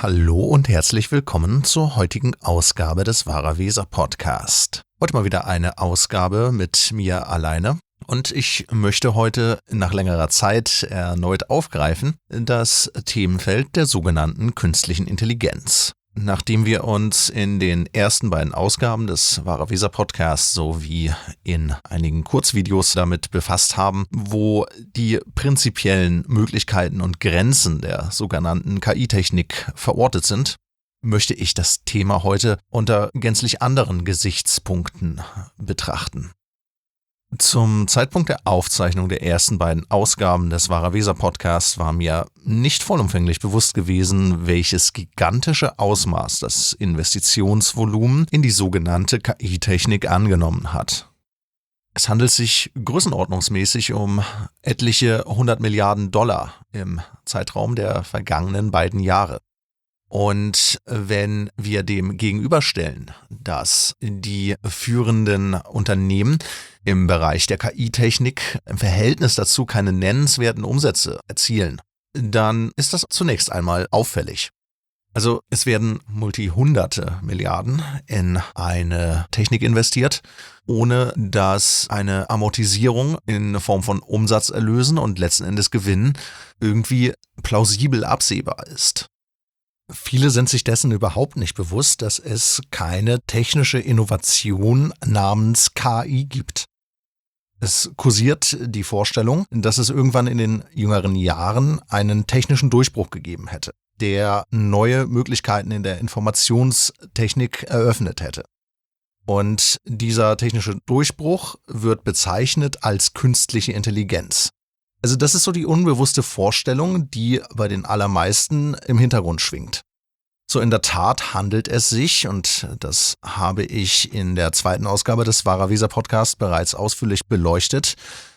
Hallo und herzlich willkommen zur heutigen Ausgabe des Wahrer Weser Podcast. Heute mal wieder eine Ausgabe mit mir alleine und ich möchte heute nach längerer Zeit erneut aufgreifen das Themenfeld der sogenannten künstlichen Intelligenz. Nachdem wir uns in den ersten beiden Ausgaben des Wahrer Weser Podcasts sowie in einigen Kurzvideos damit befasst haben, wo die prinzipiellen Möglichkeiten und Grenzen der sogenannten KI-Technik verortet sind, möchte ich das Thema heute unter gänzlich anderen Gesichtspunkten betrachten. Zum Zeitpunkt der Aufzeichnung der ersten beiden Ausgaben des Wahrer Weser Podcasts war mir nicht vollumfänglich bewusst gewesen, welches gigantische Ausmaß das Investitionsvolumen in die sogenannte KI-Technik angenommen hat. Es handelt sich größenordnungsmäßig um etliche 100 Milliarden Dollar im Zeitraum der vergangenen beiden Jahre. Und wenn wir dem gegenüberstellen, dass die führenden Unternehmen im Bereich der KI-Technik im Verhältnis dazu keine nennenswerten Umsätze erzielen, dann ist das zunächst einmal auffällig. Also es werden multi-hunderte Milliarden in eine Technik investiert, ohne dass eine Amortisierung in Form von Umsatzerlösen und letzten Endes Gewinnen irgendwie plausibel absehbar ist. Viele sind sich dessen überhaupt nicht bewusst, dass es keine technische Innovation namens KI gibt. Es kursiert die Vorstellung, dass es irgendwann in den jüngeren Jahren einen technischen Durchbruch gegeben hätte, der neue Möglichkeiten in der Informationstechnik eröffnet hätte. Und dieser technische Durchbruch wird bezeichnet als künstliche Intelligenz. Also das ist so die unbewusste Vorstellung, die bei den allermeisten im Hintergrund schwingt. So in der Tat handelt es sich, und das habe ich in der zweiten Ausgabe des Wahrer Weser Podcasts bereits ausführlich beleuchtet,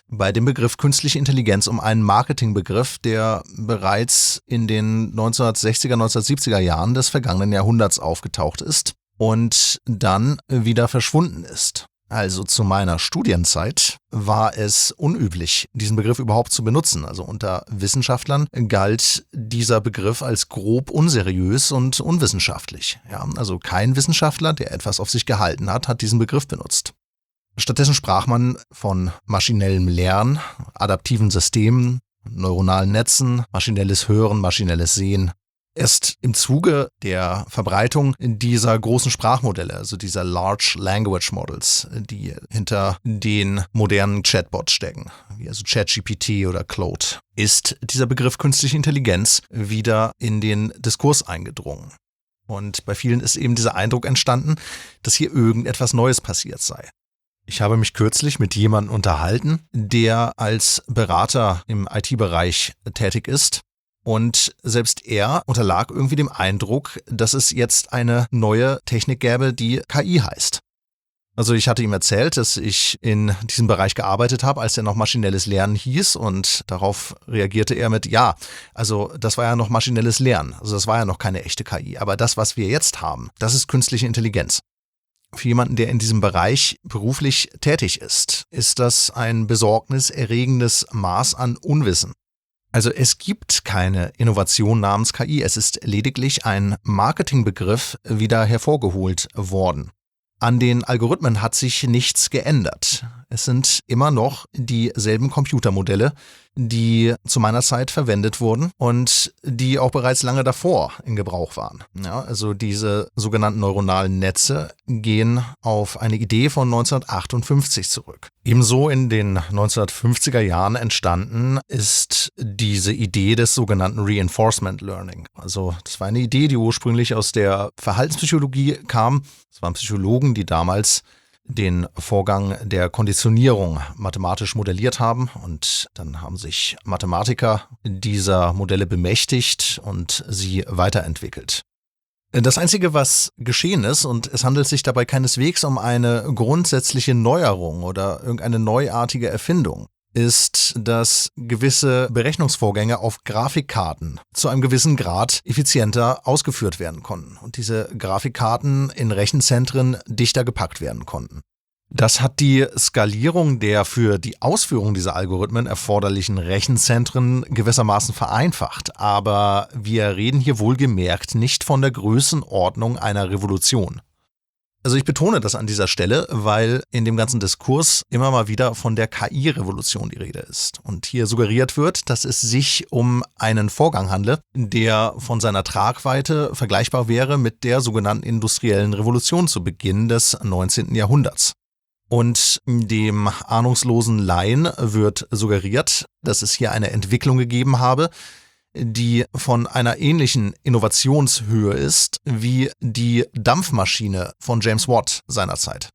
bei dem Begriff künstliche Intelligenz um einen Marketingbegriff, der bereits in den 1960er, 1970er Jahren des vergangenen Jahrhunderts aufgetaucht ist und dann wieder verschwunden ist. Also zu meiner Studienzeit war es unüblich, diesen Begriff überhaupt zu benutzen. Also unter Wissenschaftlern galt dieser Begriff als grob unseriös und unwissenschaftlich. Ja, also kein Wissenschaftler, der etwas auf sich gehalten hat, hat diesen Begriff benutzt. Stattdessen sprach man von maschinellem Lernen, adaptiven Systemen, neuronalen Netzen, maschinelles Hören, maschinelles Sehen. Erst im Zuge der Verbreitung dieser großen Sprachmodelle, also dieser Large Language Models, die hinter den modernen Chatbots stecken, wie also ChatGPT oder Claude, ist dieser Begriff künstliche Intelligenz wieder in den Diskurs eingedrungen. Und bei vielen ist eben dieser Eindruck entstanden, dass hier irgendetwas Neues passiert sei. Ich habe mich kürzlich mit jemandem unterhalten, der als Berater im IT-Bereich tätig ist. Und selbst er unterlag irgendwie dem Eindruck, dass es jetzt eine neue Technik gäbe, die KI heißt. Also ich hatte ihm erzählt, dass ich in diesem Bereich gearbeitet habe, als er noch maschinelles Lernen hieß, und darauf reagierte er mit, ja, also das war ja noch maschinelles Lernen, also das war ja noch keine echte KI, aber das, was wir jetzt haben, das ist künstliche Intelligenz. Für jemanden, der in diesem Bereich beruflich tätig ist das ein besorgniserregendes Maß an Unwissen. Also es gibt keine Innovation namens KI, es ist lediglich ein Marketingbegriff wieder hervorgeholt worden. An den Algorithmen hat sich nichts geändert. Es sind immer noch dieselben Computermodelle, die zu meiner Zeit verwendet wurden und die auch bereits lange davor in Gebrauch waren. Ja, also diese sogenannten neuronalen Netze gehen auf eine Idee von 1958 zurück. Ebenso in den 1950er Jahren entstanden ist diese Idee des sogenannten Reinforcement Learning. Also das war eine Idee, die ursprünglich aus der Verhaltenspsychologie kam. Es waren Psychologen, die damals den Vorgang der Konditionierung mathematisch modelliert haben, und dann haben sich Mathematiker dieser Modelle bemächtigt und sie weiterentwickelt. Das Einzige, was geschehen ist, und es handelt sich dabei keineswegs um eine grundsätzliche Neuerung oder irgendeine neuartige Erfindung, ist, dass gewisse Berechnungsvorgänge auf Grafikkarten zu einem gewissen Grad effizienter ausgeführt werden konnten und diese Grafikkarten in Rechenzentren dichter gepackt werden konnten. Das hat die Skalierung der für die Ausführung dieser Algorithmen erforderlichen Rechenzentren gewissermaßen vereinfacht. Aber wir reden hier wohlgemerkt nicht von der Größenordnung einer Revolution. Also ich betone das an dieser Stelle, weil in dem ganzen Diskurs immer mal wieder von der KI-Revolution die Rede ist. Und hier suggeriert wird, dass es sich um einen Vorgang handle, der von seiner Tragweite vergleichbar wäre mit der sogenannten industriellen Revolution zu Beginn des 19. Jahrhunderts. Und dem ahnungslosen Laien wird suggeriert, dass es hier eine Entwicklung gegeben habe, die von einer ähnlichen Innovationshöhe ist wie die Dampfmaschine von James Watt seinerzeit.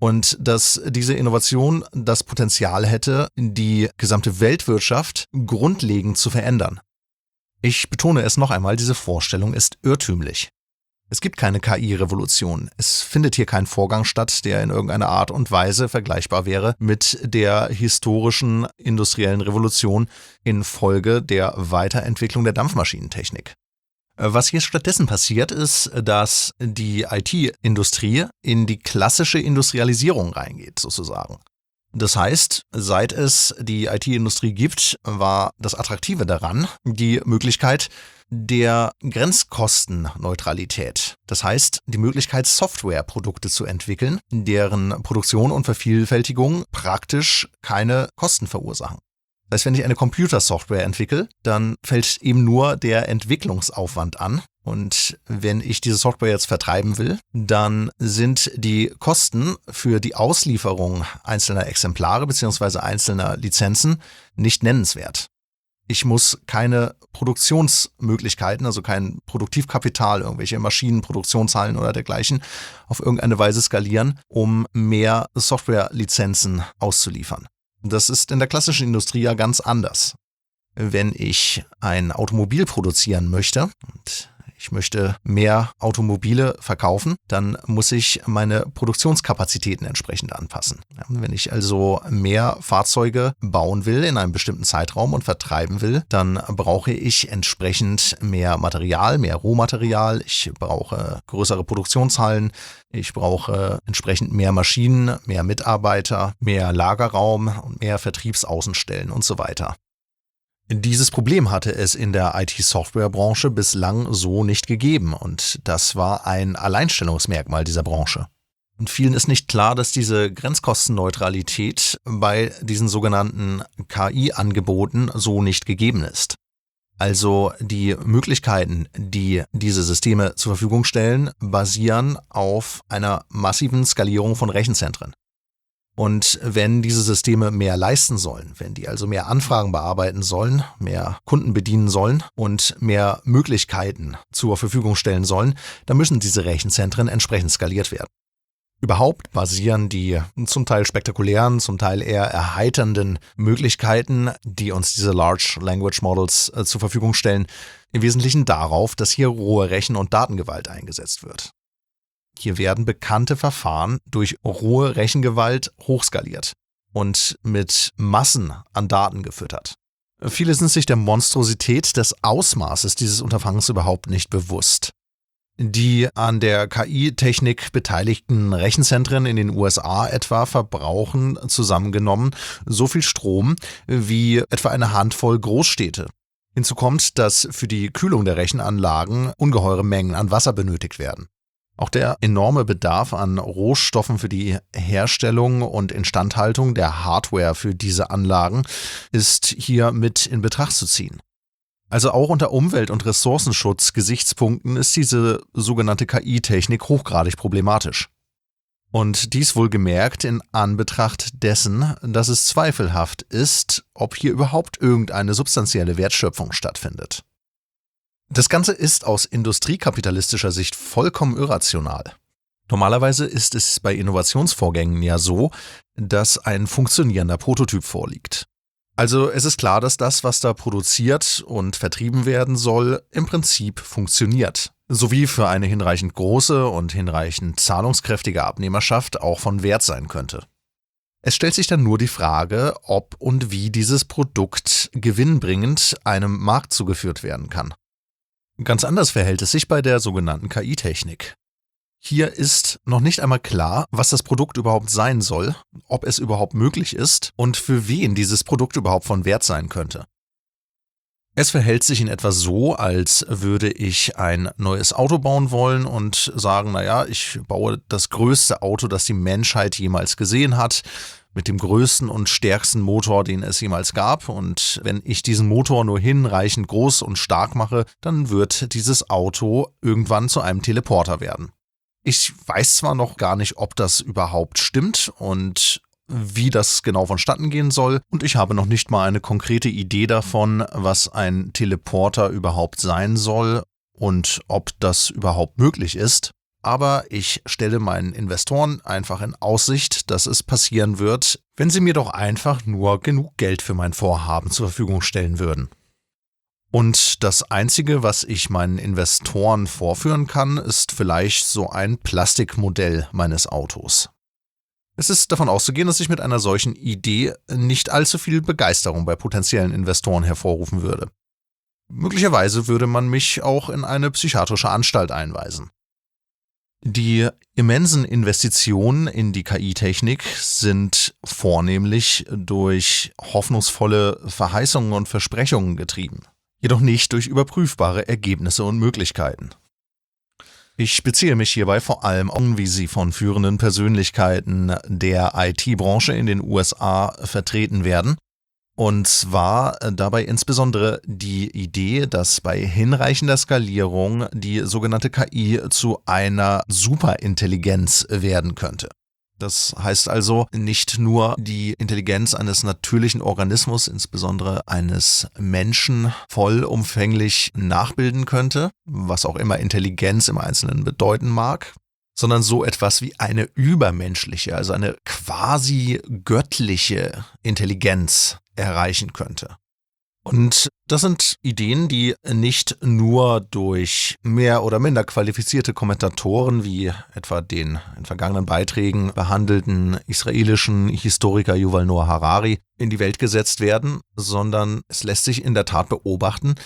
Und dass diese Innovation das Potenzial hätte, die gesamte Weltwirtschaft grundlegend zu verändern. Ich betone es noch einmal, diese Vorstellung ist irrtümlich. Es gibt keine KI-Revolution. Es findet hier kein Vorgang statt, der in irgendeiner Art und Weise vergleichbar wäre mit der historischen industriellen Revolution infolge der Weiterentwicklung der Dampfmaschinentechnik. Was hier stattdessen passiert, ist, dass die IT-Industrie in die klassische Industrialisierung reingeht, sozusagen. Das heißt, seit es die IT-Industrie gibt, war das Attraktive daran die Möglichkeit der Grenzkostenneutralität. Das heißt, die Möglichkeit, Softwareprodukte zu entwickeln, deren Produktion und Vervielfältigung praktisch keine Kosten verursachen. Das heißt, wenn ich eine Computersoftware entwickle, dann fällt eben nur der Entwicklungsaufwand an. Und wenn ich diese Software jetzt vertreiben will, dann sind die Kosten für die Auslieferung einzelner Exemplare bzw. einzelner Lizenzen nicht nennenswert. Ich muss keine Produktionsmöglichkeiten, also kein Produktivkapital, irgendwelche Maschinen, Produktionshallen oder dergleichen, auf irgendeine Weise skalieren, um mehr Softwarelizenzen auszuliefern. Das ist in der klassischen Industrie ja ganz anders. Wenn ich ein Automobil produzieren möchte und ich möchte mehr Automobile verkaufen, dann muss ich meine Produktionskapazitäten entsprechend anpassen. Wenn ich also mehr Fahrzeuge bauen will in einem bestimmten Zeitraum und vertreiben will, dann brauche ich entsprechend mehr Material, mehr Rohmaterial. Ich brauche größere Produktionshallen. Ich brauche entsprechend mehr Maschinen, mehr Mitarbeiter, mehr Lagerraum und mehr Vertriebsaußenstellen und so weiter. Dieses Problem hatte es in der IT-Software-Branche bislang so nicht gegeben und das war ein Alleinstellungsmerkmal dieser Branche. Und vielen ist nicht klar, dass diese Grenzkostenneutralität bei diesen sogenannten KI-Angeboten so nicht gegeben ist. Also die Möglichkeiten, die diese Systeme zur Verfügung stellen, basieren auf einer massiven Skalierung von Rechenzentren. Und wenn diese Systeme mehr leisten sollen, wenn die also mehr Anfragen bearbeiten sollen, mehr Kunden bedienen sollen und mehr Möglichkeiten zur Verfügung stellen sollen, dann müssen diese Rechenzentren entsprechend skaliert werden. Überhaupt basieren die zum Teil spektakulären, zum Teil eher erheiternden Möglichkeiten, die uns diese Large Language Models zur Verfügung stellen, im Wesentlichen darauf, dass hier rohe Rechen- und Datengewalt eingesetzt wird. Hier werden bekannte Verfahren durch rohe Rechengewalt hochskaliert und mit Massen an Daten gefüttert. Viele sind sich der Monstrosität des Ausmaßes dieses Unterfangens überhaupt nicht bewusst. Die an der KI-Technik beteiligten Rechenzentren in den USA etwa verbrauchen zusammengenommen so viel Strom wie etwa eine Handvoll Großstädte. Hinzu kommt, dass für die Kühlung der Rechenanlagen ungeheure Mengen an Wasser benötigt werden. Auch der enorme Bedarf an Rohstoffen für die Herstellung und Instandhaltung der Hardware für diese Anlagen ist hier mit in Betracht zu ziehen. Also auch unter Umwelt- und Ressourcenschutz-Gesichtspunkten ist diese sogenannte KI-Technik hochgradig problematisch. Und dies wohlgemerkt in Anbetracht dessen, dass es zweifelhaft ist, ob hier überhaupt irgendeine substanzielle Wertschöpfung stattfindet. Das Ganze ist aus industriekapitalistischer Sicht vollkommen irrational. Normalerweise ist es bei Innovationsvorgängen ja so, dass ein funktionierender Prototyp vorliegt. Also es ist klar, dass das, was da produziert und vertrieben werden soll, im Prinzip funktioniert. Sowie für eine hinreichend große und hinreichend zahlungskräftige Abnehmerschaft auch von Wert sein könnte. Es stellt sich dann nur die Frage, ob und wie dieses Produkt gewinnbringend einem Markt zugeführt werden kann. Ganz anders verhält es sich bei der sogenannten KI-Technik. Hier ist noch nicht einmal klar, was das Produkt überhaupt sein soll, ob es überhaupt möglich ist und für wen dieses Produkt überhaupt von Wert sein könnte. Es verhält sich in etwa so, als würde ich ein neues Auto bauen wollen und sagen, naja, ich baue das größte Auto, das die Menschheit jemals gesehen hat, mit dem größten und stärksten Motor, den es jemals gab. Und wenn ich diesen Motor nur hinreichend groß und stark mache, dann wird dieses Auto irgendwann zu einem Teleporter werden. Ich weiß zwar noch gar nicht, ob das überhaupt stimmt und wie das genau vonstatten gehen soll, und ich habe noch nicht mal eine konkrete Idee davon, was ein Teleporter überhaupt sein soll und ob das überhaupt möglich ist. Aber ich stelle meinen Investoren einfach in Aussicht, dass es passieren wird, wenn sie mir doch einfach nur genug Geld für mein Vorhaben zur Verfügung stellen würden. Und das Einzige, was ich meinen Investoren vorführen kann, ist vielleicht so ein Plastikmodell meines Autos. Es ist davon auszugehen, dass ich mit einer solchen Idee nicht allzu viel Begeisterung bei potenziellen Investoren hervorrufen würde. Möglicherweise würde man mich auch in eine psychiatrische Anstalt einweisen. Die immensen Investitionen in die KI-Technik sind vornehmlich durch hoffnungsvolle Verheißungen und Versprechungen getrieben, jedoch nicht durch überprüfbare Ergebnisse und Möglichkeiten. Ich beziehe mich hierbei vor allem auf, wie sie von führenden Persönlichkeiten der IT-Branche in den USA vertreten werden. Und zwar dabei insbesondere die Idee, dass bei hinreichender Skalierung die sogenannte KI zu einer Superintelligenz werden könnte. Das heißt also nicht nur die Intelligenz eines natürlichen Organismus, insbesondere eines Menschen, vollumfänglich nachbilden könnte, was auch immer Intelligenz im Einzelnen bedeuten mag, sondern so etwas wie eine übermenschliche, also eine quasi göttliche Intelligenz erreichen könnte. Und das sind Ideen, die nicht nur durch mehr oder minder qualifizierte Kommentatoren wie etwa den in vergangenen Beiträgen behandelten israelischen Historiker Yuval Noah Harari in die Welt gesetzt werden, sondern es lässt sich in der Tat beobachten,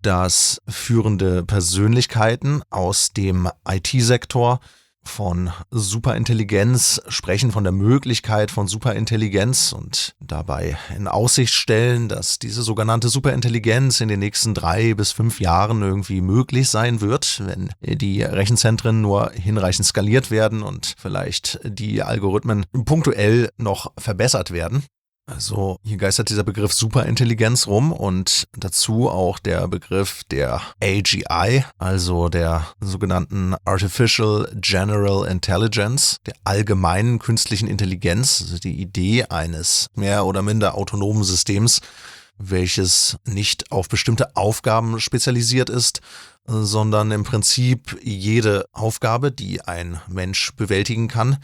dass führende Persönlichkeiten aus dem IT-Sektor von Superintelligenz sprechen, von der Möglichkeit von Superintelligenz und dabei in Aussicht stellen, dass diese sogenannte Superintelligenz in den nächsten 3 bis 5 Jahren irgendwie möglich sein wird, wenn die Rechenzentren nur hinreichend skaliert werden und vielleicht die Algorithmen punktuell noch verbessert werden. Also hier geistert dieser Begriff Superintelligenz rum und dazu auch der Begriff der AGI, also der sogenannten Artificial General Intelligence, der allgemeinen künstlichen Intelligenz, also die Idee eines mehr oder minder autonomen Systems, welches nicht auf bestimmte Aufgaben spezialisiert ist, sondern im Prinzip jede Aufgabe, die ein Mensch bewältigen kann,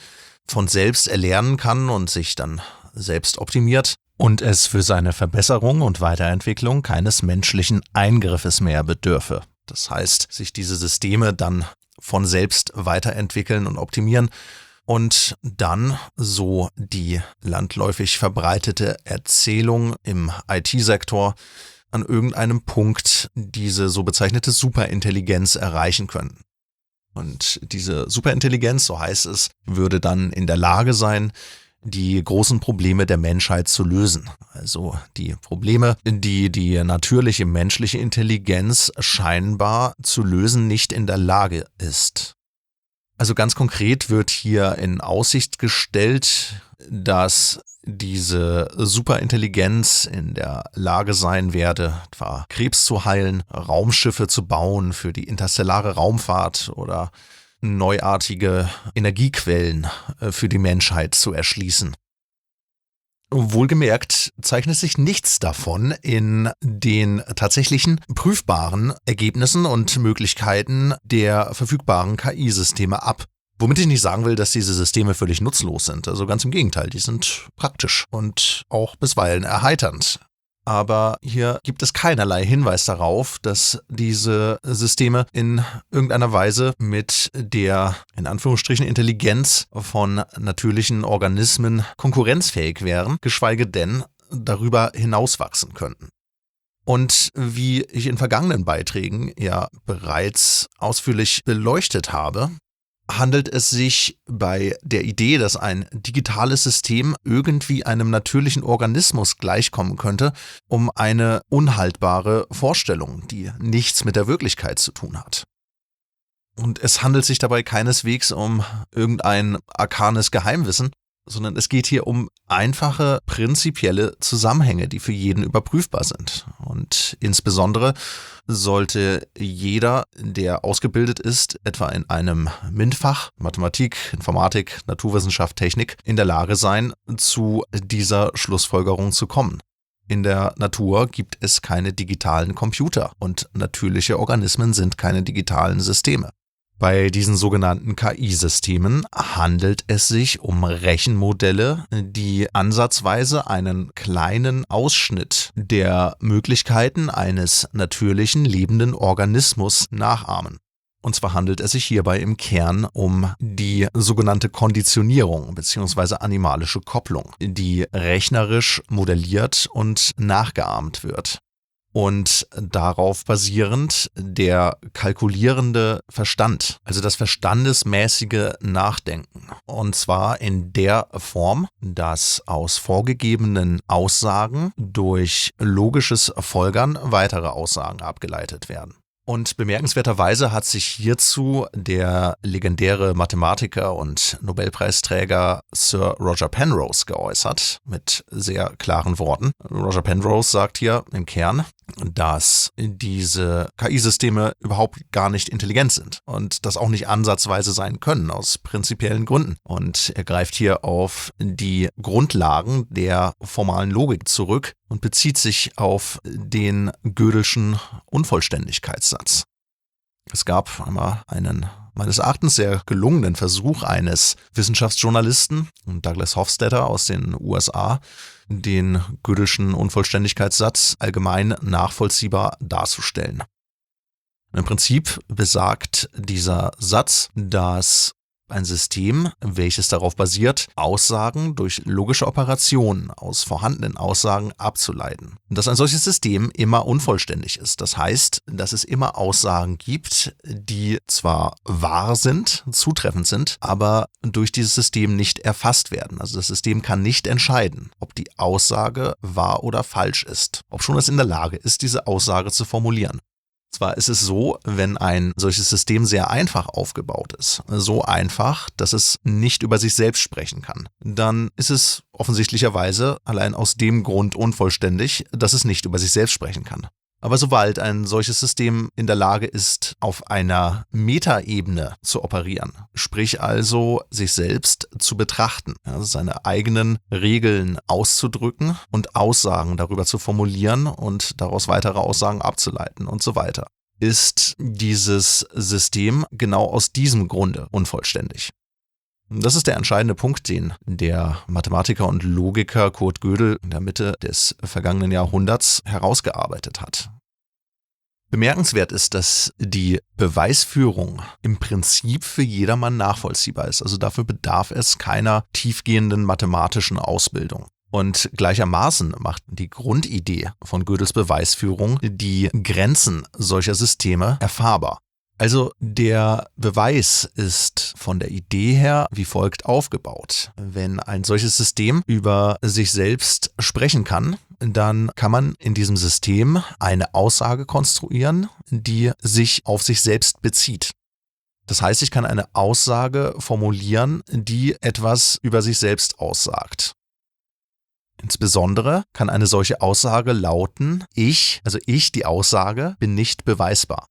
von selbst erlernen kann und sich dann selbst optimiert und es für seine Verbesserung und Weiterentwicklung keines menschlichen Eingriffes mehr bedürfe. Das heißt, sich diese Systeme dann von selbst weiterentwickeln und optimieren und dann, so die landläufig verbreitete Erzählung im IT-Sektor, an irgendeinem Punkt diese so bezeichnete Superintelligenz erreichen können. Und diese Superintelligenz, so heißt es, würde dann in der Lage sein, die großen Probleme der Menschheit zu lösen. Also die Probleme, die die natürliche menschliche Intelligenz scheinbar zu lösen nicht in der Lage ist. Also ganz konkret wird hier in Aussicht gestellt, dass diese Superintelligenz in der Lage sein werde, etwa Krebs zu heilen, Raumschiffe zu bauen für die interstellare Raumfahrt oder neuartige Energiequellen für die Menschheit zu erschließen. Wohlgemerkt zeichnet sich nichts davon in den tatsächlichen prüfbaren Ergebnissen und Möglichkeiten der verfügbaren KI-Systeme ab. Womit ich nicht sagen will, dass diese Systeme völlig nutzlos sind. Also ganz im Gegenteil, die sind praktisch und auch bisweilen erheiternd. Aber hier gibt es keinerlei Hinweis darauf, dass diese Systeme in irgendeiner Weise mit der, in Anführungsstrichen, Intelligenz von natürlichen Organismen konkurrenzfähig wären, geschweige denn darüber hinauswachsen könnten. Und wie ich in vergangenen Beiträgen ja bereits ausführlich beleuchtet habe, handelt es sich bei der Idee, dass ein digitales System irgendwie einem natürlichen Organismus gleichkommen könnte, um eine unhaltbare Vorstellung, die nichts mit der Wirklichkeit zu tun hat. Und es handelt sich dabei keineswegs um irgendein arkanes Geheimwissen, sondern es geht hier um einfache, prinzipielle Zusammenhänge, die für jeden überprüfbar sind. Und insbesondere sollte jeder, der ausgebildet ist, etwa in einem MINT-Fach, Mathematik, Informatik, Naturwissenschaft, Technik, in der Lage sein, zu dieser Schlussfolgerung zu kommen. In der Natur gibt es keine digitalen Computer und natürliche Organismen sind keine digitalen Systeme. Bei diesen sogenannten KI-Systemen handelt es sich um Rechenmodelle, die ansatzweise einen kleinen Ausschnitt der Möglichkeiten eines natürlichen lebenden Organismus nachahmen. Und zwar handelt es sich hierbei im Kern um die sogenannte Konditionierung bzw. animalische Kopplung, die rechnerisch modelliert und nachgeahmt wird. Und darauf basierend der kalkulierende Verstand, also das verstandesmäßige Nachdenken. Und zwar in der Form, dass aus vorgegebenen Aussagen durch logisches Folgern weitere Aussagen abgeleitet werden. Und bemerkenswerterweise hat sich hierzu der legendäre Mathematiker und Nobelpreisträger Sir Roger Penrose geäußert, mit sehr klaren Worten. Roger Penrose sagt hier im Kern, dass diese KI-Systeme überhaupt gar nicht intelligent sind und das auch nicht ansatzweise sein können, aus prinzipiellen Gründen. Und er greift hier auf die Grundlagen der formalen Logik zurück und bezieht sich auf den Gödelschen Unvollständigkeitssatz. Es gab einmal einen meines Erachtens sehr gelungenen Versuch eines Wissenschaftsjournalisten, Douglas Hofstadter aus den USA, den Gödelschen Unvollständigkeitssatz allgemein nachvollziehbar darzustellen. Im Prinzip besagt dieser Satz, dass ein System, welches darauf basiert, Aussagen durch logische Operationen aus vorhandenen Aussagen abzuleiten. Und dass ein solches System immer unvollständig ist. Das heißt, dass es immer Aussagen gibt, die zwar wahr sind, zutreffend sind, aber durch dieses System nicht erfasst werden. Also das System kann nicht entscheiden, ob die Aussage wahr oder falsch ist, obschon es in der Lage ist, diese Aussage zu formulieren. Zwar ist es so, wenn ein solches System sehr einfach aufgebaut ist, so einfach, dass es nicht über sich selbst sprechen kann, dann ist es offensichtlicherweise allein aus dem Grund unvollständig, dass es nicht über sich selbst sprechen kann. Aber sobald ein solches System in der Lage ist, auf einer Metaebene zu operieren, sprich also sich selbst zu betrachten, also seine eigenen Regeln auszudrücken und Aussagen darüber zu formulieren und daraus weitere Aussagen abzuleiten und so weiter, ist dieses System genau aus diesem Grunde unvollständig. Das ist der entscheidende Punkt, den der Mathematiker und Logiker Kurt Gödel in der Mitte des vergangenen Jahrhunderts herausgearbeitet hat. Bemerkenswert ist, dass die Beweisführung im Prinzip für jedermann nachvollziehbar ist. Also dafür bedarf es keiner tiefgehenden mathematischen Ausbildung. Und gleichermaßen macht die Grundidee von Gödels Beweisführung die Grenzen solcher Systeme erfahrbar. Also der Beweis ist von der Idee her wie folgt aufgebaut. Wenn ein solches System über sich selbst sprechen kann, dann kann man in diesem System eine Aussage konstruieren, die sich auf sich selbst bezieht. Das heißt, ich kann eine Aussage formulieren, die etwas über sich selbst aussagt. Insbesondere kann eine solche Aussage lauten, ich, die Aussage, bin nicht beweisbar.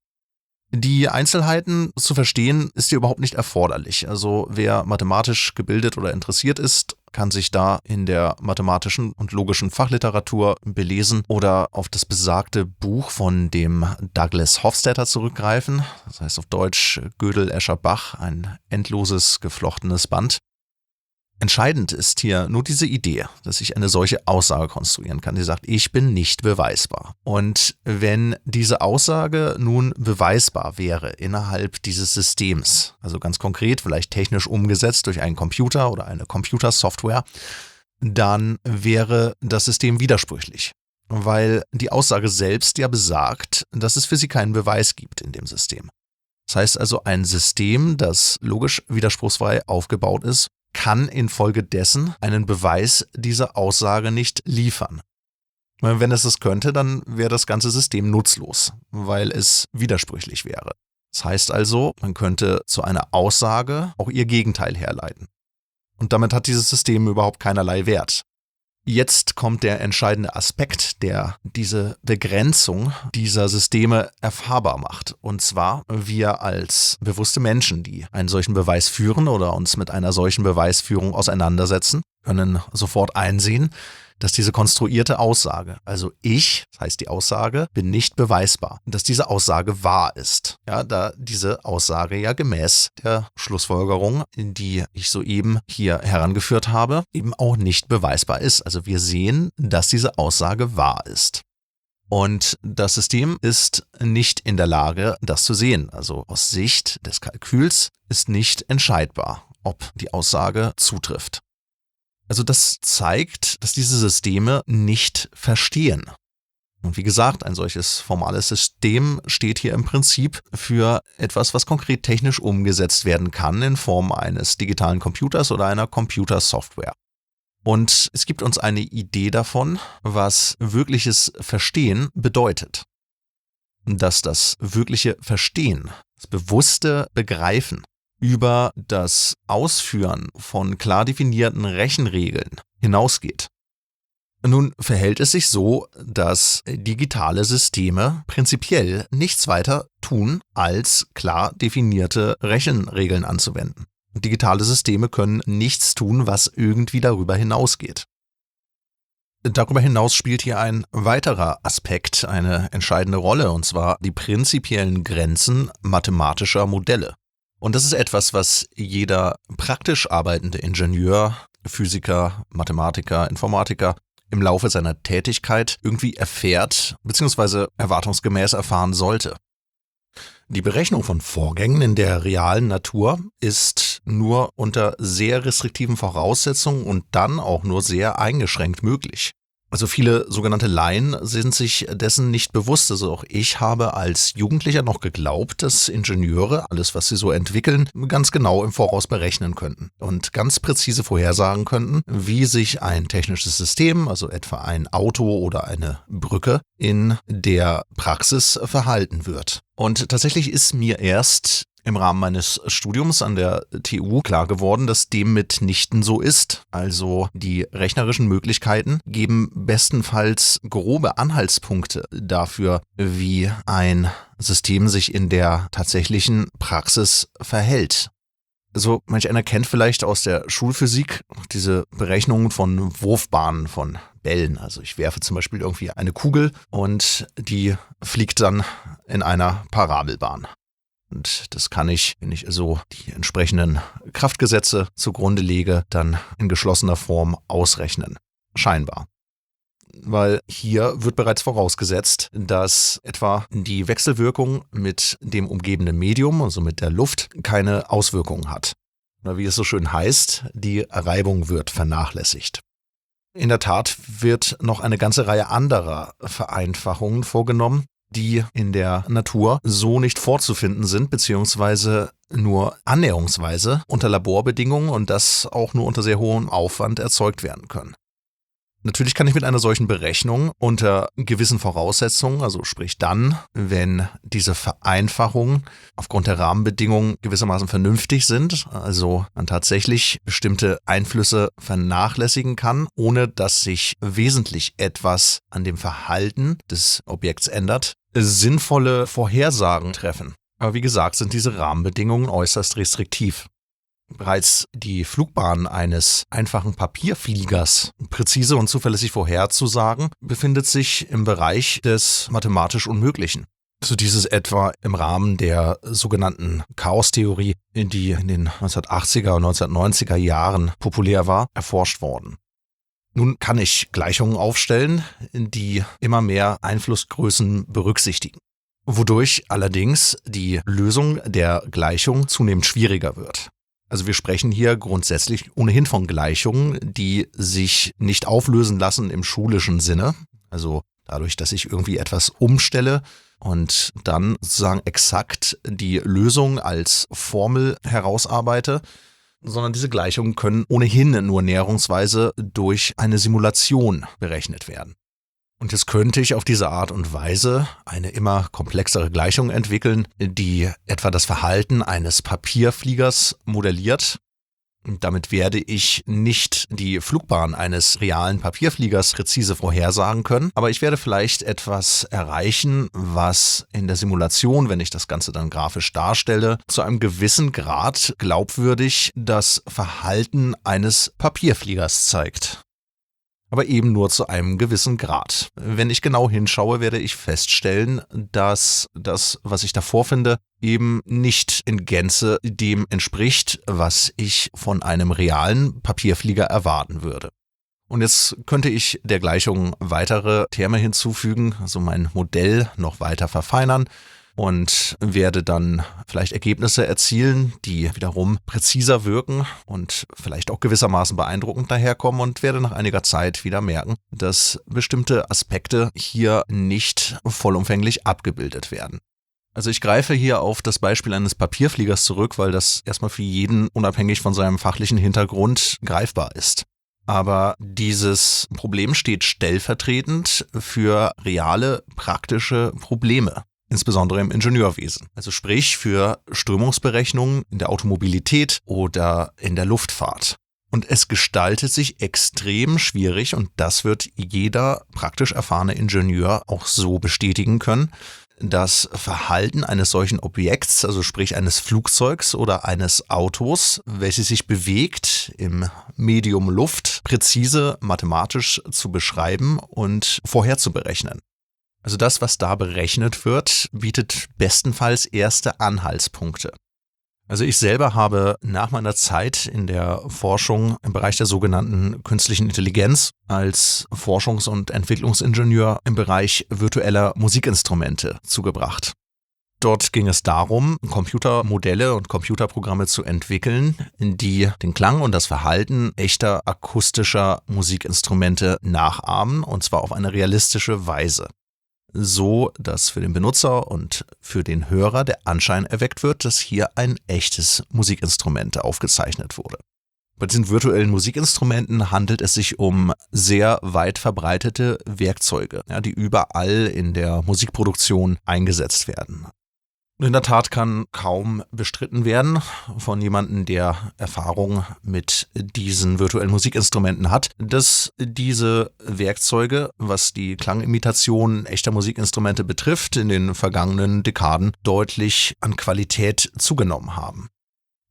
Die Einzelheiten zu verstehen ist hier überhaupt nicht erforderlich. Also wer mathematisch gebildet oder interessiert ist, kann sich da in der mathematischen und logischen Fachliteratur belesen oder auf das besagte Buch von dem Douglas Hofstadter zurückgreifen. Das heißt auf Deutsch Gödel, Escher, Bach, ein endloses, geflochtenes Band. Entscheidend ist hier nur diese Idee, dass ich eine solche Aussage konstruieren kann, die sagt, ich bin nicht beweisbar. Und wenn diese Aussage nun beweisbar wäre innerhalb dieses Systems, also ganz konkret vielleicht technisch umgesetzt durch einen Computer oder eine Computersoftware, dann wäre das System widersprüchlich, weil die Aussage selbst ja besagt, dass es für sie keinen Beweis gibt in dem System. Das heißt also, ein System, das logisch widerspruchsfrei aufgebaut ist, kann infolgedessen einen Beweis dieser Aussage nicht liefern. Wenn es das könnte, dann wäre das ganze System nutzlos, weil es widersprüchlich wäre. Das heißt also, man könnte zu einer Aussage auch ihr Gegenteil herleiten. Und damit hat dieses System überhaupt keinerlei Wert. Jetzt kommt der entscheidende Aspekt, der diese Begrenzung dieser Systeme erfahrbar macht. Und zwar wir als bewusste Menschen, die einen solchen Beweis führen oder uns mit einer solchen Beweisführung auseinandersetzen, können sofort einsehen, dass diese konstruierte Aussage, also ich, das heißt die Aussage, bin nicht beweisbar, dass diese Aussage wahr ist. Ja, da diese Aussage ja gemäß der Schlussfolgerung, die ich soeben hier herangeführt habe, eben auch nicht beweisbar ist. Also wir sehen, dass diese Aussage wahr ist. Und das System ist nicht in der Lage, das zu sehen. Also aus Sicht des Kalküls ist nicht entscheidbar, ob die Aussage zutrifft. Also das zeigt, dass diese Systeme nicht verstehen. Und wie gesagt, ein solches formales System steht hier im Prinzip für etwas, was konkret technisch umgesetzt werden kann in Form eines digitalen Computers oder einer Computersoftware. Und es gibt uns eine Idee davon, was wirkliches Verstehen bedeutet. Dass das wirkliche Verstehen, das bewusste Begreifen, über das Ausführen von klar definierten Rechenregeln hinausgeht. Nun verhält es sich so, dass digitale Systeme prinzipiell nichts weiter tun, als klar definierte Rechenregeln anzuwenden. Digitale Systeme können nichts tun, was irgendwie darüber hinausgeht. Darüber hinaus spielt hier ein weiterer Aspekt eine entscheidende Rolle, und zwar die prinzipiellen Grenzen mathematischer Modelle. Und das ist etwas, was jeder praktisch arbeitende Ingenieur, Physiker, Mathematiker, Informatiker im Laufe seiner Tätigkeit irgendwie erfährt bzw. erwartungsgemäß erfahren sollte. Die Berechnung von Vorgängen in der realen Natur ist nur unter sehr restriktiven Voraussetzungen und dann auch nur sehr eingeschränkt möglich. Also viele sogenannte Laien sind sich dessen nicht bewusst. Also auch ich habe als Jugendlicher noch geglaubt, dass Ingenieure alles, was sie so entwickeln, ganz genau im Voraus berechnen könnten und ganz präzise vorhersagen könnten, wie sich ein technisches System, also etwa ein Auto oder eine Brücke, in der Praxis verhalten wird. Und tatsächlich ist mir erst im Rahmen meines Studiums an der TU klar geworden, dass dem mitnichten so ist. Also die rechnerischen Möglichkeiten geben bestenfalls grobe Anhaltspunkte dafür, wie ein System sich in der tatsächlichen Praxis verhält. Also manch einer kennt vielleicht aus der Schulphysik diese Berechnungen von Wurfbahnen von Bällen. Also ich werfe zum Beispiel irgendwie eine Kugel und die fliegt dann in einer Parabelbahn. Und das kann ich, wenn ich so die entsprechenden Kraftgesetze zugrunde lege, dann in geschlossener Form ausrechnen. Scheinbar. Weil hier wird bereits vorausgesetzt, dass etwa die Wechselwirkung mit dem umgebenden Medium, also mit der Luft, keine Auswirkungen hat. Oder wie es so schön heißt, die Reibung wird vernachlässigt. In der Tat wird noch eine ganze Reihe anderer Vereinfachungen vorgenommen, die in der Natur so nicht vorzufinden sind, beziehungsweise nur annäherungsweise unter Laborbedingungen und das auch nur unter sehr hohem Aufwand erzeugt werden können. Natürlich kann ich mit einer solchen Berechnung unter gewissen Voraussetzungen, also sprich dann, wenn diese Vereinfachungen aufgrund der Rahmenbedingungen gewissermaßen vernünftig sind, also man tatsächlich bestimmte Einflüsse vernachlässigen kann, ohne dass sich wesentlich etwas an dem Verhalten des Objekts ändert, sinnvolle Vorhersagen treffen. Aber wie gesagt, sind diese Rahmenbedingungen äußerst restriktiv. Bereits die Flugbahn eines einfachen Papierfliegers präzise und zuverlässig vorherzusagen, befindet sich im Bereich des mathematisch Unmöglichen. So dieses etwa im Rahmen der sogenannten Chaostheorie, die in den 1980er und 1990er Jahren populär war, erforscht worden. Nun kann ich Gleichungen aufstellen, die immer mehr Einflussgrößen berücksichtigen, wodurch allerdings die Lösung der Gleichung zunehmend schwieriger wird. Also wir sprechen hier grundsätzlich ohnehin von Gleichungen, die sich nicht auflösen lassen im schulischen Sinne. Also dadurch, dass ich irgendwie etwas umstelle, und dann sozusagen exakt die Lösung als Formel herausarbeite, sondern diese Gleichungen können ohnehin nur näherungsweise durch eine Simulation berechnet werden. Und jetzt könnte ich auf diese Art und Weise eine immer komplexere Gleichung entwickeln, die etwa das Verhalten eines Papierfliegers modelliert. Und damit werde ich nicht die Flugbahn eines realen Papierfliegers präzise vorhersagen können, aber ich werde vielleicht etwas erreichen, was in der Simulation, wenn ich das Ganze dann grafisch darstelle, zu einem gewissen Grad glaubwürdig das Verhalten eines Papierfliegers zeigt. Aber eben nur zu einem gewissen Grad. Wenn ich genau hinschaue, werde ich feststellen, dass das, was ich da vorfinde, eben nicht in Gänze dem entspricht, was ich von einem realen Papierflieger erwarten würde. Und jetzt könnte ich der Gleichung weitere Terme hinzufügen, also mein Modell noch weiter verfeinern und werde dann vielleicht Ergebnisse erzielen, die wiederum präziser wirken und vielleicht auch gewissermaßen beeindruckend daherkommen und werde nach einiger Zeit wieder merken, dass bestimmte Aspekte hier nicht vollumfänglich abgebildet werden. Also ich greife hier auf das Beispiel eines Papierfliegers zurück, weil das erstmal für jeden unabhängig von seinem fachlichen Hintergrund greifbar ist. Aber dieses Problem steht stellvertretend für reale, praktische Probleme. Insbesondere im Ingenieurwesen. Also sprich für Strömungsberechnungen in der Automobilität oder in der Luftfahrt. Und es gestaltet sich extrem schwierig und das wird jeder praktisch erfahrene Ingenieur auch so bestätigen können, das Verhalten eines solchen Objekts, also sprich eines Flugzeugs oder eines Autos, welches sich bewegt im Medium Luft, präzise mathematisch zu beschreiben und vorherzuberechnen. Also das, was da berechnet wird, bietet bestenfalls erste Anhaltspunkte. Also ich selber habe nach meiner Zeit in der Forschung im Bereich der sogenannten künstlichen Intelligenz als Forschungs- und Entwicklungsingenieur im Bereich virtueller Musikinstrumente zugebracht. Dort ging es darum, Computermodelle und Computerprogramme zu entwickeln, die den Klang und das Verhalten echter akustischer Musikinstrumente nachahmen, und zwar auf eine realistische Weise. So, dass für den Benutzer und für den Hörer der Anschein erweckt wird, dass hier ein echtes Musikinstrument aufgezeichnet wurde. Bei diesen virtuellen Musikinstrumenten handelt es sich um sehr weit verbreitete Werkzeuge, die überall in der Musikproduktion eingesetzt werden. Und in der Tat kann kaum bestritten werden von jemandem, der Erfahrung mit diesen virtuellen Musikinstrumenten hat, dass diese Werkzeuge, was die Klangimitation echter Musikinstrumente betrifft, in den vergangenen Dekaden deutlich an Qualität zugenommen haben.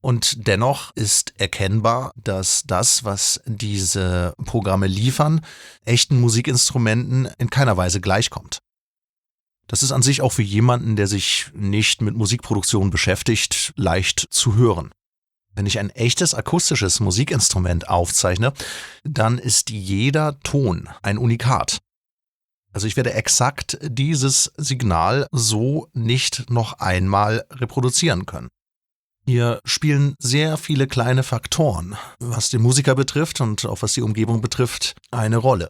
Und dennoch ist erkennbar, dass das, was diese Programme liefern, echten Musikinstrumenten in keiner Weise gleichkommt. Das ist an sich auch für jemanden, der sich nicht mit Musikproduktion beschäftigt, leicht zu hören. Wenn ich ein echtes akustisches Musikinstrument aufzeichne, dann ist jeder Ton ein Unikat. Also ich werde exakt dieses Signal so nicht noch einmal reproduzieren können. Hier spielen sehr viele kleine Faktoren, was den Musiker betrifft und auch was die Umgebung betrifft, eine Rolle.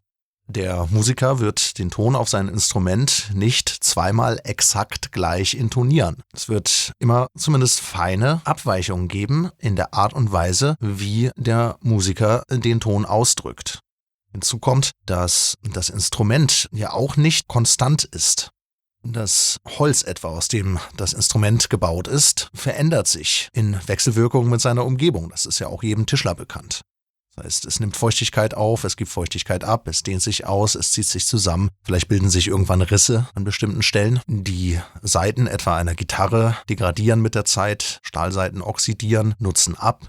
Der Musiker wird den Ton auf sein Instrument nicht zweimal exakt gleich intonieren. Es wird immer zumindest feine Abweichungen geben in der Art und Weise, wie der Musiker den Ton ausdrückt. Hinzu kommt, dass das Instrument ja auch nicht konstant ist. Das Holz etwa, aus dem das Instrument gebaut ist, verändert sich in Wechselwirkung mit seiner Umgebung. Das ist ja auch jedem Tischler bekannt. Das heißt, es nimmt Feuchtigkeit auf, es gibt Feuchtigkeit ab, es dehnt sich aus, es zieht sich zusammen. Vielleicht bilden sich irgendwann Risse an bestimmten Stellen. Die Saiten etwa einer Gitarre degradieren mit der Zeit, Stahlsaiten oxidieren, nutzen ab.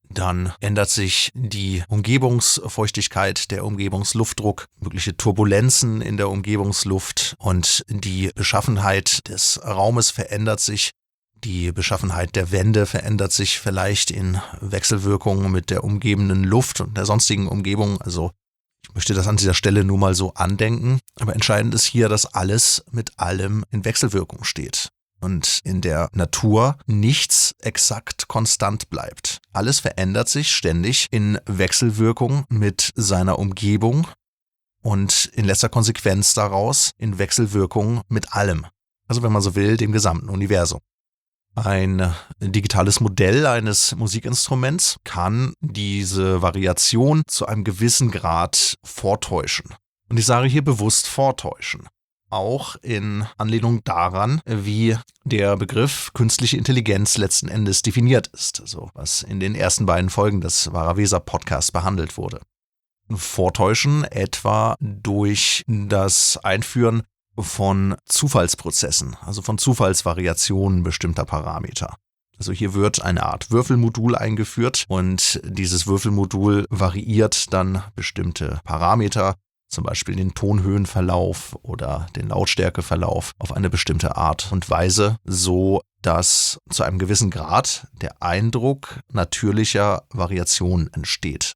Dann ändert sich die Umgebungsfeuchtigkeit, der Umgebungsluftdruck, mögliche Turbulenzen in der Umgebungsluft und die Beschaffenheit des Raumes verändert sich. Die Beschaffenheit der Wände verändert sich vielleicht in Wechselwirkung mit der umgebenden Luft und der sonstigen Umgebung. Also ich möchte das an dieser Stelle nur mal so andenken. Aber entscheidend ist hier, dass alles mit allem in Wechselwirkung steht. Und in der Natur nichts exakt konstant bleibt. Alles verändert sich ständig in Wechselwirkung mit seiner Umgebung und in letzter Konsequenz daraus in Wechselwirkung mit allem. Also wenn man so will, dem gesamten Universum. Ein digitales Modell eines Musikinstruments kann diese Variation zu einem gewissen Grad vortäuschen. Und ich sage hier bewusst vortäuschen. Auch in Anlehnung daran, wie der Begriff künstliche Intelligenz letzten Endes definiert ist, also was in den ersten beiden Folgen des Wahrer Weser Podcasts behandelt wurde. Vortäuschen etwa durch das Einführen von Zufallsprozessen, also von Zufallsvariationen bestimmter Parameter. Also hier wird eine Art Würfelmodul eingeführt und dieses Würfelmodul variiert dann bestimmte Parameter, zum Beispiel den Tonhöhenverlauf oder den Lautstärkeverlauf auf eine bestimmte Art und Weise, so dass zu einem gewissen Grad der Eindruck natürlicher Variationen entsteht.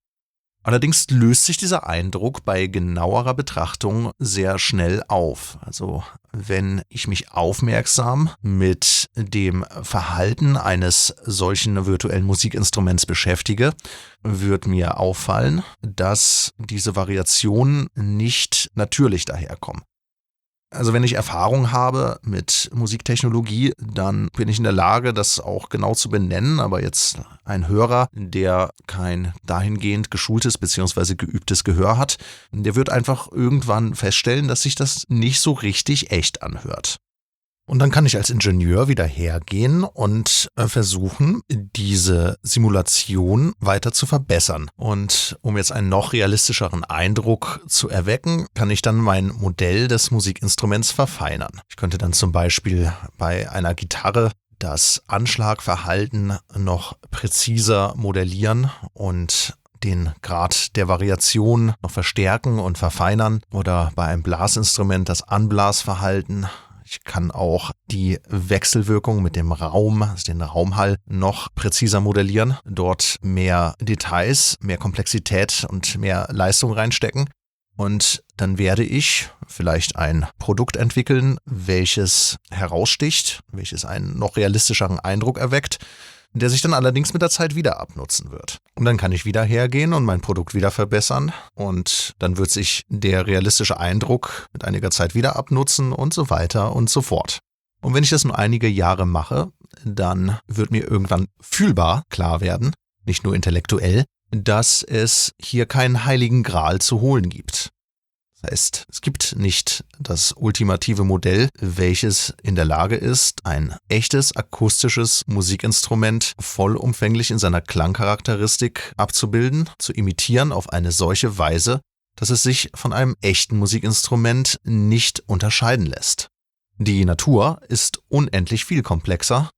Allerdings löst sich dieser Eindruck bei genauerer Betrachtung sehr schnell auf. Also wenn ich mich aufmerksam mit dem Verhalten eines solchen virtuellen Musikinstruments beschäftige, wird mir auffallen, dass diese Variationen nicht natürlich daherkommen. Also wenn ich Erfahrung habe mit Musiktechnologie, dann bin ich in der Lage, das auch genau zu benennen. Aber jetzt ein Hörer, der kein dahingehend geschultes bzw. geübtes Gehör hat, der wird einfach irgendwann feststellen, dass sich das nicht so richtig echt anhört. Und dann kann ich als Ingenieur wieder hergehen und versuchen, diese Simulation weiter zu verbessern. Und um jetzt einen noch realistischeren Eindruck zu erwecken, kann ich dann mein Modell des Musikinstruments verfeinern. Ich könnte dann zum Beispiel bei einer Gitarre das Anschlagverhalten noch präziser modellieren und den Grad der Variation noch verstärken und verfeinern. Oder bei einem Blasinstrument das Anblasverhalten. Ich kann auch die Wechselwirkung mit dem Raum, also den Raumhall, noch präziser modellieren, dort mehr Details, mehr Komplexität und mehr Leistung reinstecken. Und dann werde ich vielleicht ein Produkt entwickeln, welches heraussticht, welches einen noch realistischeren Eindruck erweckt, der sich dann allerdings mit der Zeit wieder abnutzen wird. Und dann kann ich wieder hergehen und mein Produkt wieder verbessern und dann wird sich der realistische Eindruck mit einiger Zeit wieder abnutzen und so weiter und so fort. Und wenn ich das nur einige Jahre mache, dann wird mir irgendwann fühlbar klar werden, nicht nur intellektuell, dass es hier keinen heiligen Gral zu holen gibt. Das heißt, es gibt nicht das ultimative Modell, welches in der Lage ist, ein echtes akustisches Musikinstrument vollumfänglich in seiner Klangcharakteristik abzubilden, zu imitieren auf eine solche Weise, dass es sich von einem echten Musikinstrument nicht unterscheiden lässt. Die Natur ist unendlich viel komplexer,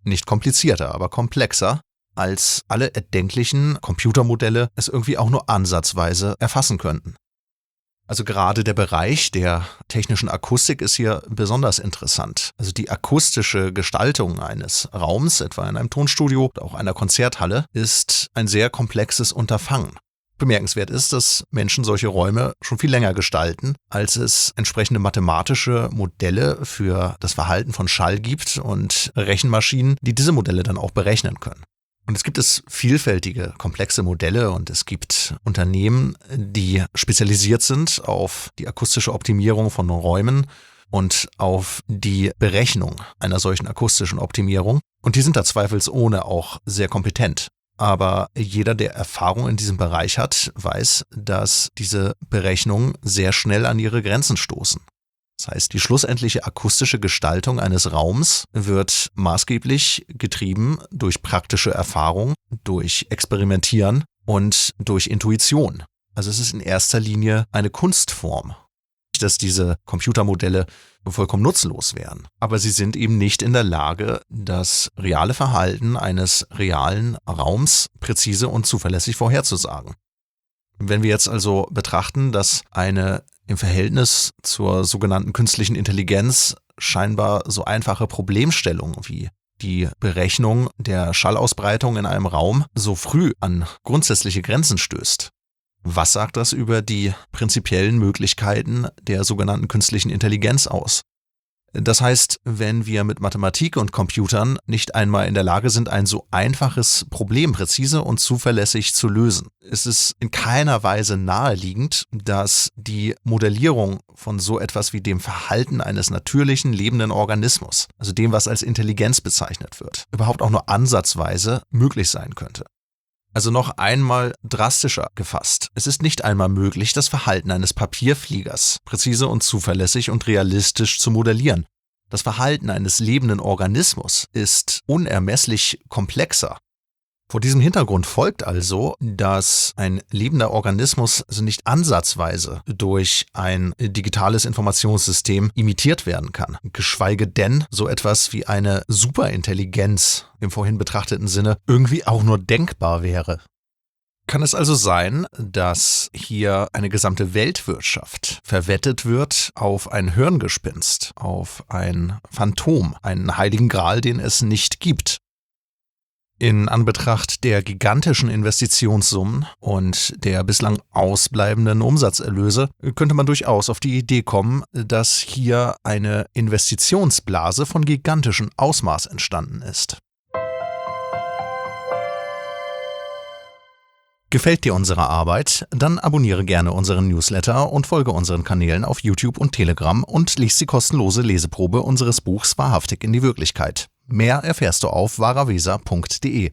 nicht komplizierter, aber komplexer, als alle erdenklichen Computermodelle es irgendwie auch nur ansatzweise erfassen könnten. Also gerade der Bereich der technischen Akustik ist hier besonders interessant. Also die akustische Gestaltung eines Raums, etwa in einem Tonstudio oder auch einer Konzerthalle, ist ein sehr komplexes Unterfangen. Bemerkenswert ist, dass Menschen solche Räume schon viel länger gestalten, als es entsprechende mathematische Modelle für das Verhalten von Schall gibt und Rechenmaschinen, die diese Modelle dann auch berechnen können. Und es gibt vielfältige, komplexe Modelle und es gibt Unternehmen, die spezialisiert sind auf die akustische Optimierung von Räumen und auf die Berechnung einer solchen akustischen Optimierung. Und die sind da zweifelsohne auch sehr kompetent. Aber jeder, der Erfahrung in diesem Bereich hat, weiß, dass diese Berechnungen sehr schnell an ihre Grenzen stoßen. Das heißt, die schlussendliche akustische Gestaltung eines Raums wird maßgeblich getrieben durch praktische Erfahrung, durch Experimentieren und durch Intuition. Also es ist in erster Linie eine Kunstform. Nicht, dass diese Computermodelle vollkommen nutzlos wären, aber sie sind eben nicht in der Lage, das reale Verhalten eines realen Raums präzise und zuverlässig vorherzusagen. Wenn wir jetzt also betrachten, dass eine im Verhältnis zur sogenannten künstlichen Intelligenz scheinbar so einfache Problemstellung wie die Berechnung der Schallausbreitung in einem Raum so früh an grundsätzliche Grenzen stößt. Was sagt das über die prinzipiellen Möglichkeiten der sogenannten künstlichen Intelligenz aus? Das heißt, wenn wir mit Mathematik und Computern nicht einmal in der Lage sind, ein so einfaches Problem präzise und zuverlässig zu lösen, ist es in keiner Weise naheliegend, dass die Modellierung von so etwas wie dem Verhalten eines natürlichen lebenden Organismus, also dem, was als Intelligenz bezeichnet wird, überhaupt auch nur ansatzweise möglich sein könnte. Also noch einmal drastischer gefasst. Es ist nicht einmal möglich, das Verhalten eines Papierfliegers präzise und zuverlässig und realistisch zu modellieren. Das Verhalten eines lebenden Organismus ist unermesslich komplexer. Vor diesem Hintergrund folgt also, dass ein lebender Organismus also nicht ansatzweise durch ein digitales Informationssystem imitiert werden kann, geschweige denn so etwas wie eine Superintelligenz im vorhin betrachteten Sinne irgendwie auch nur denkbar wäre. Kann es also sein, dass hier eine gesamte Weltwirtschaft verwettet wird auf ein Hirngespinst, auf ein Phantom, einen heiligen Gral, den es nicht gibt? In Anbetracht der gigantischen Investitionssummen und der bislang ausbleibenden Umsatzerlöse könnte man durchaus auf die Idee kommen, dass hier eine Investitionsblase von gigantischem Ausmaß entstanden ist. Gefällt dir unsere Arbeit? Dann abonniere gerne unseren Newsletter und folge unseren Kanälen auf YouTube und Telegram und lies die kostenlose Leseprobe unseres Buchs Wahrhaftig in die Wirklichkeit. Mehr erfährst du auf wahrer weser.de.